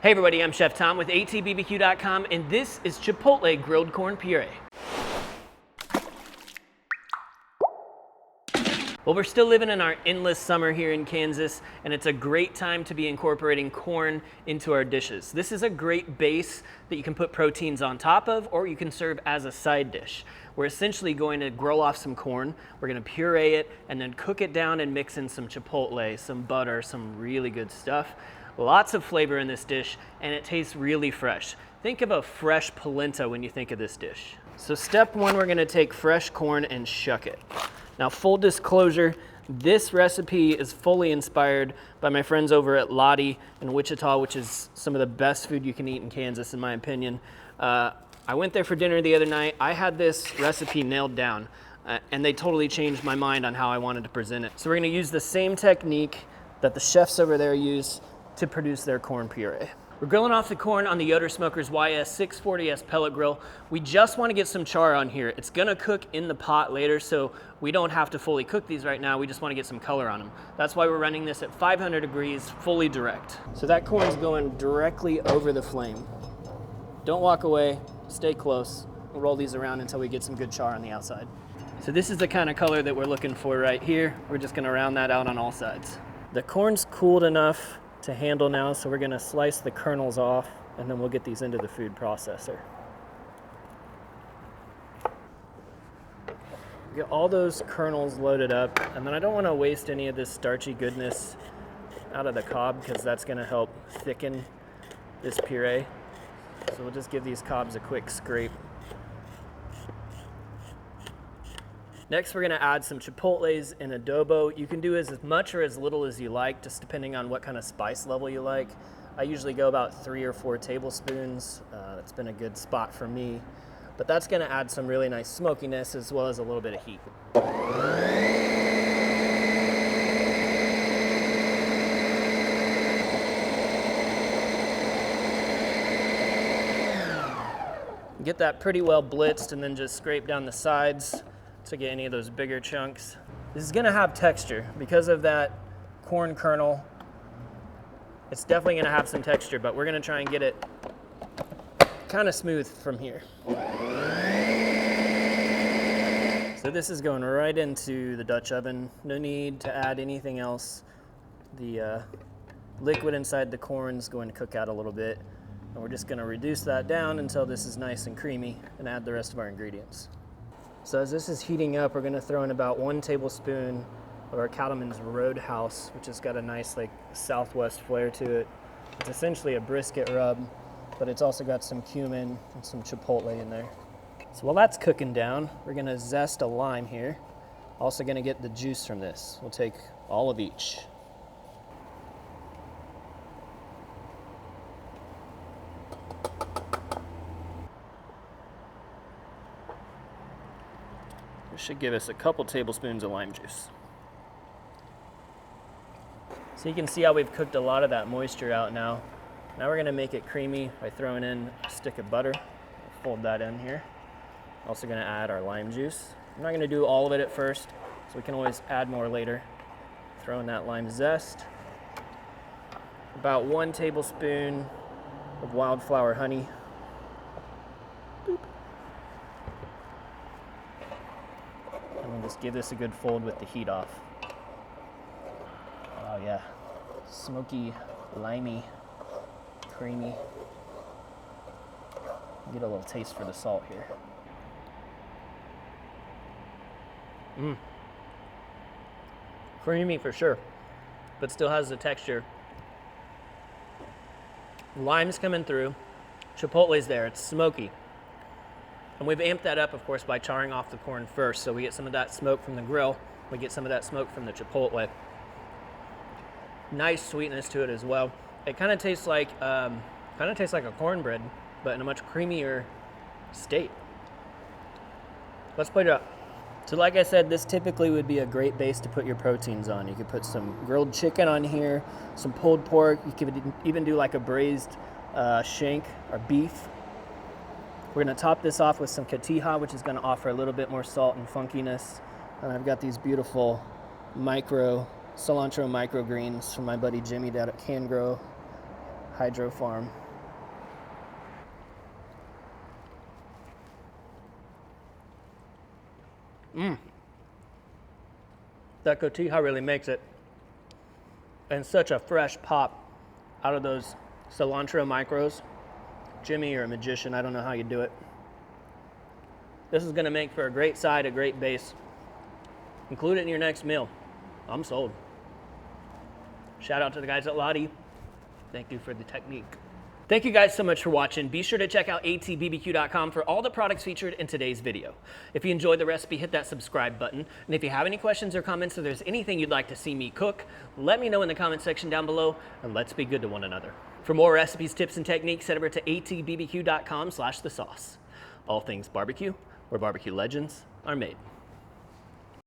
Hey everybody, I'm Chef Tom with atbbq.com, and this is Chipotle Grilled Corn Puree. Well, we're still living in our endless summer here in Kansas, and it's a great time to be incorporating corn into our dishes. This is a great base that you can put proteins on top of, or you can serve as a side dish. We're essentially going to grill off some corn, we're going to puree it, and then cook it down and mix in some chipotle, some butter, some really good stuff. Lots of flavor in this dish, and it tastes really fresh. Think of a fresh polenta when you think of this dish. So step one, we're going to take fresh corn and shuck it. Now, full disclosure, this recipe is fully inspired by my friends over at Lottē in Wichita, which is some of the best food you can eat in Kansas, in my opinion. I went there for dinner the other night. I had this recipe nailed down, and they totally changed my mind on how I wanted to present it. So we're gonna use the same technique that the chefs over there use to produce their corn puree. We're grilling off the corn on the Yoder Smoker's YS640S pellet grill. We just want to get some char on here. It's gonna cook in the pot later, so we don't have to fully cook these right now. We just want to get some color on them. That's why we're running this at 500 degrees, fully direct. So that corn's going directly over the flame. Don't walk away, stay close. We'll roll these around until we get some good char on the outside. So this is the kind of color that we're looking for right here. We're just gonna round that out on all sides. The corn's cooled enough to handle now, so we're gonna slice the kernels off, and then we'll get these into the food processor. Get all those kernels loaded up, and then I don't want to waste any of this starchy goodness out of the cob, because that's gonna help thicken this puree. So we'll just give these cobs a quick scrape. Next, we're gonna add some chipotles and adobo. You can do as much or as little as you like, just depending on what kind of spice level you like. I usually go about 3 or 4 tablespoons. That's been a good spot for me. But that's gonna add some really nice smokiness as well as a little bit of heat. Get that pretty well blitzed, and then just scrape down the sides to get any of those bigger chunks. This is gonna have texture because of that corn kernel. It's definitely gonna have some texture, but we're gonna try and get it kind of smooth from here. So this is going right into the Dutch oven. No need to add anything else. The liquid inside the corn is going to cook out a little bit, and we're just gonna reduce that down until this is nice and creamy and add the rest of our ingredients. So as this is heating up, we're gonna throw in about 1 tablespoon of our Cattleman's Roadhouse, which has got a nice like Southwest flair to it. It's essentially a brisket rub, but it's also got some cumin and some chipotle in there. So while that's cooking down, we're gonna zest a lime here. Also gonna get the juice from this. We'll take all of each. This should give us a couple tablespoons of lime juice. So you can see how we've cooked a lot of that moisture out now. Now we're gonna make it creamy by throwing in a stick of butter. I'll fold that in here. Also gonna add our lime juice. I'm not gonna do all of it at first, so we can always add more later. Throw in that lime zest. About 1 tablespoon of wildflower honey. And we'll just give this a good fold with the heat off. Oh yeah, smoky, limey, creamy. Get a little taste for the salt here. Creamy for sure, but still has the texture. Lime's coming through, chipotle's there, it's smoky. And we've amped that up, of course, by charring off the corn first, so we get some of that smoke from the grill, we get some of that smoke from the chipotle. Nice sweetness to it as well. It kind of tastes like a cornbread, but in a much creamier state. Let's plate it up. So like I said, this typically would be a great base to put your proteins on. You could put some grilled chicken on here, some pulled pork. You could even do like a braised shank or beef. We're gonna top this off with some Cotija, which is gonna offer a little bit more salt and funkiness. And I've got these beautiful cilantro microgreens from my buddy Jimmy down at Can Grow. Hydro Farm. That cotija really makes it. And such a fresh pop out of those cilantro micros. Jimmy, you're a magician. I don't know how you do it. This is gonna make for a great side, a great base. Include it in your next meal. I'm sold. Shout out to the guys at Lottē. Thank you for the technique. Thank you guys so much for watching. Be sure to check out atbbq.com for all the products featured in today's video. If you enjoyed the recipe, hit that subscribe button. And if you have any questions or comments or there's anything you'd like to see me cook, let me know in the comment section down below, and let's be good to one another. For more recipes, tips, and techniques, head over to atbbq.com/thesauce. All things barbecue, where barbecue legends are made.